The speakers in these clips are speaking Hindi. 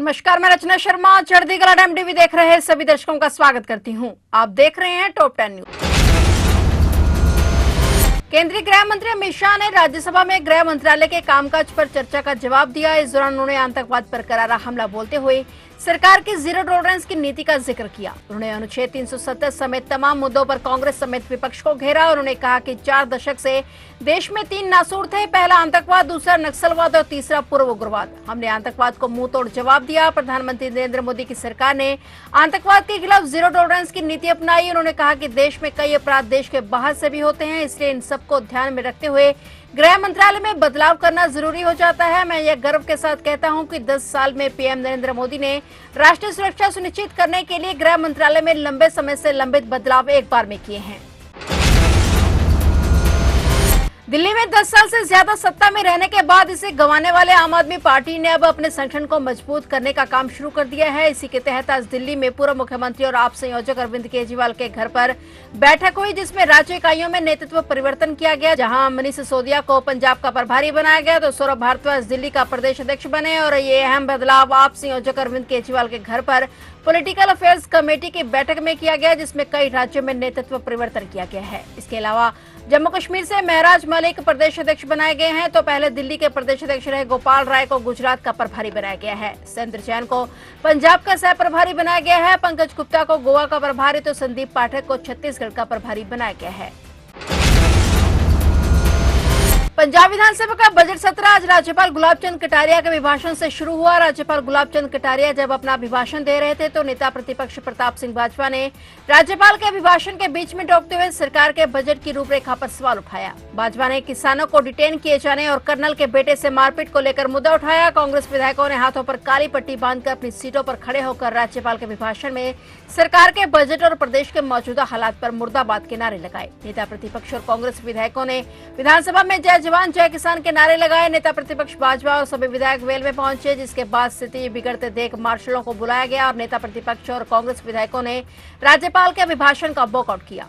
नमस्कार, मैं रचना शर्मा। चढ़ती कला टाइम टीवी देख रहे सभी दर्शकों का स्वागत करती हूं। आप देख रहे हैं टॉप 10 न्यूज। केंद्रीय गृह मंत्री अमित शाह ने राज्यसभा में गृह मंत्रालय के कामकाज पर चर्चा का जवाब दिया। इस दौरान उन्होंने आतंकवाद पर करारा हमला बोलते हुए सरकार की जीरो टॉलरेंस की नीति का जिक्र किया। उन्होंने अनुच्छेद 370 समेत तमाम मुद्दों पर कांग्रेस समेत विपक्ष को घेरा। उन्होंने कहा कि 4 दशक से देश में 3 नासूर थे, पहला आतंकवाद, दूसरा नक्सलवाद और तीसरा पूर्व उग्रवाद। हमने आतंकवाद को मुंह तोड़ जवाब दिया। प्रधानमंत्री नरेंद्र मोदी की सरकार ने आतंकवाद के खिलाफ जीरो टॉलरेंस की नीति अपनाई। उन्होंने कहा कि देश में कई अपराध देश के बाहर से भी होते हैं, इसलिए इन सबको ध्यान में रखते हुए गृह मंत्रालय में बदलाव करना जरूरी हो जाता है। मैं यह गर्व के साथ कहता हूं कि 10 साल में पीएम नरेंद्र मोदी ने राष्ट्रीय सुरक्षा सुनिश्चित करने के लिए गृह मंत्रालय में लंबे समय से लंबित बदलाव एक बार में किए हैं। दिल्ली में 10 साल से ज्यादा सत्ता में रहने के बाद इसे गंवाने वाले आम आदमी पार्टी ने अब अपने संगठन को मजबूत करने का काम शुरू कर दिया है। इसी के तहत आज दिल्ली में पूर्व मुख्यमंत्री और आप संयोजक अरविंद केजरीवाल के घर पर बैठक हुई, जिसमें राज्य इकाइयों में नेतृत्व परिवर्तन किया गया। जहां मनीष सिसोदिया को पंजाब का प्रभारी बनाया गया तो सौरभ भारद्वाज दिल्ली का प्रदेश अध्यक्ष बने। और ये अहम बदलाव आप संयोजक अरविंद केजरीवाल के घर पर पॉलिटिकल अफेयर्स कमेटी की बैठक में किया गया, जिसमें कई राज्यों में नेतृत्व परिवर्तन किया गया है। इसके अलावा जम्मू कश्मीर से महराज मलिक प्रदेश अध्यक्ष बनाए गए हैं तो पहले दिल्ली के प्रदेश अध्यक्ष रहे गोपाल राय को गुजरात का प्रभारी बनाया गया है। सैंद्र जैन को पंजाब का सह प्रभारी बनाया गया है। पंकज गुप्ता को गोवा का प्रभारी तो संदीप पाठक को छत्तीसगढ़ का प्रभारी बनाया गया है। पंजाब विधानसभा का बजट सत्र आज राज्यपाल गुलाब चंद कटारिया के अभिभाषण से शुरू हुआ। राज्यपाल गुलाब चंद कटारिया जब अपना अभिभाषण दे रहे थे तो नेता प्रतिपक्ष प्रताप सिंह बाजवा ने राज्यपाल के अभिभाषण के बीच में टोकते हुए सरकार के बजट की रूपरेखा पर सवाल उठाया। बाजवा ने किसानों को डिटेन किए जाने और कर्नल के बेटे से मारपीट को लेकर मुद्दा उठाया। कांग्रेस विधायकों ने हाथों पर काली पट्टी बांधकर अपनी सीटों पर खड़े होकर राज्यपाल के अभिभाषण में सरकार के बजट और प्रदेश के मौजूदा हालात पर मुर्दाबाद के नारे लगाए। नेता प्रतिपक्ष और कांग्रेस विधायकों ने विधानसभा में जय जवान जय किसान के नारे लगाए। नेता प्रतिपक्ष बाजवा और सभी विधायक वेल में पहुंचे, जिसके बाद स्थिति बिगड़ते देख मार्शलों को बुलाया गया और नेता प्रतिपक्ष और कांग्रेस विधायकों ने राज्यपाल के अभिभाषण का बॉयकॉट किया।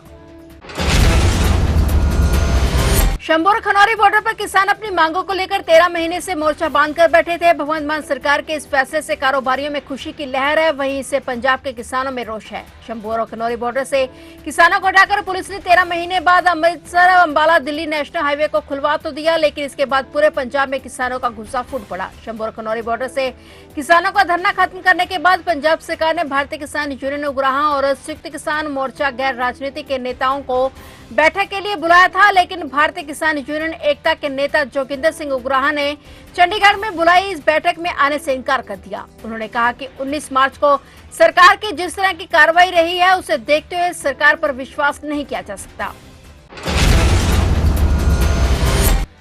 शंभू और खनौरी बॉर्डर पर किसान अपनी मांगों को लेकर 13 महीने से मोर्चा बांधकर बैठे थे। भगवंत मान सरकार के इस फैसले से कारोबारियों में खुशी की लहर है, वहीं इससे पंजाब के किसानों में रोष है। शंभू और खनौरी बॉर्डर से किसानों को हटाकर पुलिस ने 13 महीने बाद अमृतसर अंबाला दिल्ली नेशनल हाईवे को खुलवा तो दिया, लेकिन इसके बाद पूरे पंजाब में किसानों का गुस्सा फूट पड़ा। शंभू और खनौरी बॉर्डर से किसानों का धरना खत्म करने के बाद पंजाब सरकार ने भारतीय किसान यूनियन उग्राहा और संयुक्त किसान मोर्चा गैर राजनीतिक के नेताओं को बैठक के लिए बुलाया था, लेकिन भारतीय किसान यूनियन एकता के नेता जोगिंदर सिंह उग्राहा ने चंडीगढ़ में बुलाई इस बैठक में आने से इनकार कर दिया। उन्होंने कहा कि 19 मार्च को सरकार की जिस तरह की कार्रवाई रही है उसे देखते हुए सरकार पर विश्वास नहीं किया जा सकता।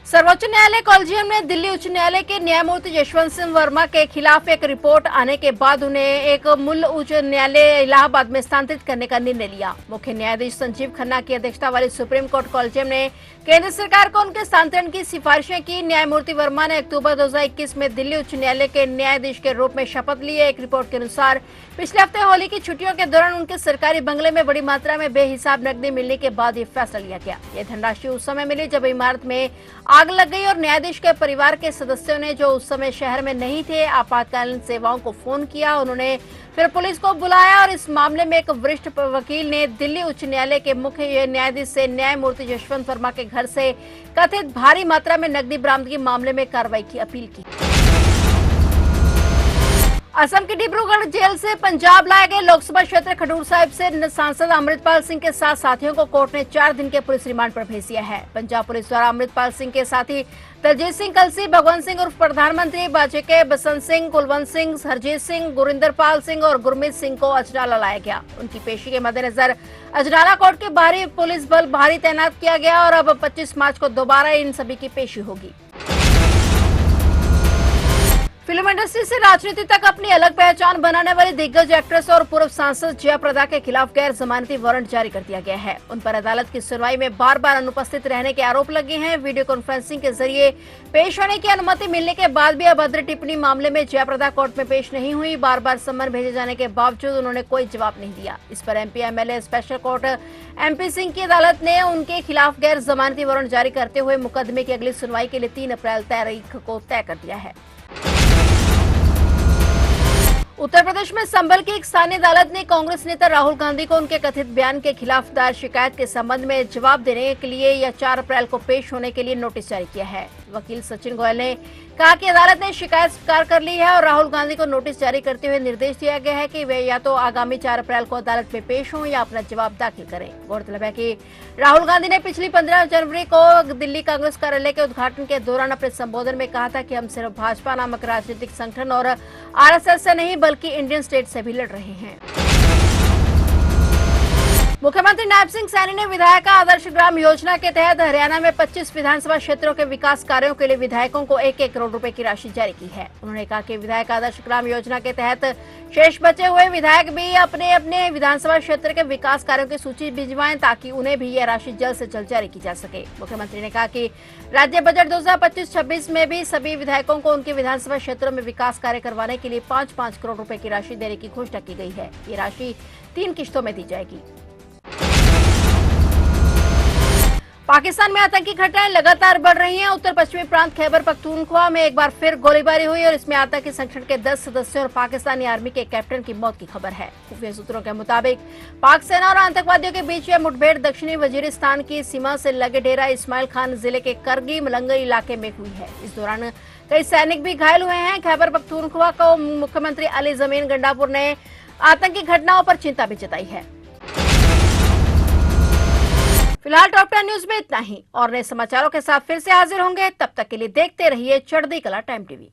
सर्वोच्च न्यायालय कॉलेजियम ने दिल्ली उच्च न्यायालय के न्यायमूर्ति यशवंत सिंह वर्मा के खिलाफ एक रिपोर्ट आने के बाद उन्हें एक मूल उच्च न्यायालय इलाहाबाद में स्थानांतरित करने का निर्णय लिया। मुख्य न्यायाधीश संजीव खन्ना की अध्यक्षता वाली सुप्रीम कोर्ट कॉलेजियम ने केंद्र सरकार को उनके स्थानांतरण की सिफारिशें की। न्यायमूर्ति वर्मा ने अक्टूबर 2021 में दिल्ली उच्च न्यायालय के न्यायाधीश के रूप में शपथ ली। एक रिपोर्ट के अनुसार पिछले हफ्ते होली की छुट्टियों के दौरान उनके सरकारी बंगले में बड़ी मात्रा में बेहिसाब नकदी मिलने के बाद ये फैसला लिया गया। ये धनराशि उस समय मिली जब इमारत में आग लग गई और न्यायाधीश के परिवार के सदस्यों ने, जो उस समय शहर में नहीं थे, आपातकालीन सेवाओं को फोन किया। उन्होंने फिर पुलिस को बुलाया और इस मामले में एक वरिष्ठ वकील ने दिल्ली उच्च न्यायालय के मुख्य न्यायाधीश से न्यायमूर्ति यशवंत वर्मा के घर से कथित भारी मात्रा में नकदी बरामदगी मामले में कार्रवाई की अपील की। असम की डिब्रूगढ़ जेल से पंजाब लाए गए लोकसभा क्षेत्र खडूर साहिब से सांसद अमृतपाल सिंह के 7 साथियों को कोर्ट ने 4 दिन के पुलिस रिमांड पर भेज दिया है। पंजाब पुलिस द्वारा अमृतपाल सिंह के साथी दलजीत सिंह कलसी, भगवंत सिंह उर्फ प्रधानमंत्री, बाजेके बसंत सिंह, कुलवंत सिंह, हरजीत सिंह, गुरिंदर पाल सिंह और गुरमीत सिंह को अजनाला लाया गया। उनकी पेशी के मद्देनजर अजनाला कोर्ट के बाहरी पुलिस बल भारी तैनात किया गया और अब 25 मार्च को दोबारा इन सभी की पेशी होगी। फिल्म इंडस्ट्री से राजनीति तक अपनी अलग पहचान बनाने वाली दिग्गज एक्ट्रेस और पूर्व सांसद जया प्रदा के खिलाफ गैर जमानती वारंट जारी कर दिया गया है। उन पर अदालत की सुनवाई में बार बार अनुपस्थित रहने के आरोप लगे हैं। वीडियो कॉन्फ्रेंसिंग के जरिए पेश होने की अनुमति मिलने के बाद भी अभद्र टिप्पणी मामले में जया प्रदा कोर्ट में पेश नहीं हुई। बार बार सम्मन भेजे जाने के बावजूद उन्होंने कोई जवाब नहीं दिया। इस पर MP MLA special court MP Singh की अदालत ने उनके खिलाफ गैर जमानती वारंट जारी करते हुए मुकदमे की अगली सुनवाई के लिए 3 अप्रैल तारीख को तय कर दिया है। उत्तर प्रदेश में संभल की एक स्थानीय अदालत ने कांग्रेस नेता राहुल गांधी को उनके कथित बयान के खिलाफ दायर शिकायत के संबंध में जवाब देने के लिए या 4 अप्रैल को पेश होने के लिए नोटिस जारी किया है। वकील सचिन गोयल ने कहा कि अदालत ने शिकायत स्वीकार कर ली है और राहुल गांधी को नोटिस जारी करते हुए निर्देश दिया गया है कि वे या तो आगामी 4 अप्रैल को अदालत में पेश हों या अपना जवाब दाखिल करें। गौरतलब है कि राहुल गांधी ने पिछली 15 जनवरी को दिल्ली कांग्रेस कार्यालय के उद्घाटन के दौरान अपने संबोधन में कहा था कि हम सिर्फ भाजपा नामक राजनीतिक संगठन और आरएसएस से नहीं बल्कि इंडियन स्टेट से भी लड़ रहे हैं। मुख्यमंत्री नायब सिंह सैनी ने विधायक आदर्श ग्राम योजना के तहत हरियाणा में 25 विधानसभा क्षेत्रों के विकास कार्यों के लिए विधायकों को 1-1 करोड़ रुपए की राशि जारी की है। उन्होंने कहा कि विधायक आदर्श ग्राम योजना के तहत शेष बचे हुए विधायक भी अपने अपने विधानसभा क्षेत्र के विकास कार्यों की सूची भिजवाएं ताकि उन्हें भी यह राशि जल्द से जल्द जारी की जा सके। मुख्यमंत्री ने कहा कि राज्य बजट 2025-26 में भी सभी विधायकों को उनके विधानसभा क्षेत्रों में विकास कार्य करवाने के लिए 5-5 करोड़ रुपए की राशि देने की घोषणा की गई है। ये राशि 3 किश्तों में दी जाएगी। पाकिस्तान में आतंकी घटनाएं लगातार बढ़ रही हैं। उत्तर पश्चिमी प्रांत खैबर पख्तूनख्वा में एक बार फिर गोलीबारी हुई और इसमें आतंकी संगठन के 10 सदस्यों और पाकिस्तानी आर्मी के कैप्टन की मौत की खबर है। खुफिया सूत्रों के मुताबिक पाक सेना और आतंकवादियों के बीच यह मुठभेड़ दक्षिणी वजीरिस्तान की सीमा से लगे डेरा इस्माइल खान जिले के करगी मलंगर इलाके में हुई है। इस दौरान कई सैनिक भी घायल हुए हैं। खैबर पख्तूनख्वा को मुख्यमंत्री अली जमीन गंडापुर ने आतंकी घटनाओं पर चिंता भी जताई है। फिलहाल टॉप 10 न्यूज में इतना ही और नए समाचारों के साथ फिर से हाजिर होंगे। तब तक के लिए देखते रहिए चढ़ती कला टाइम टीवी।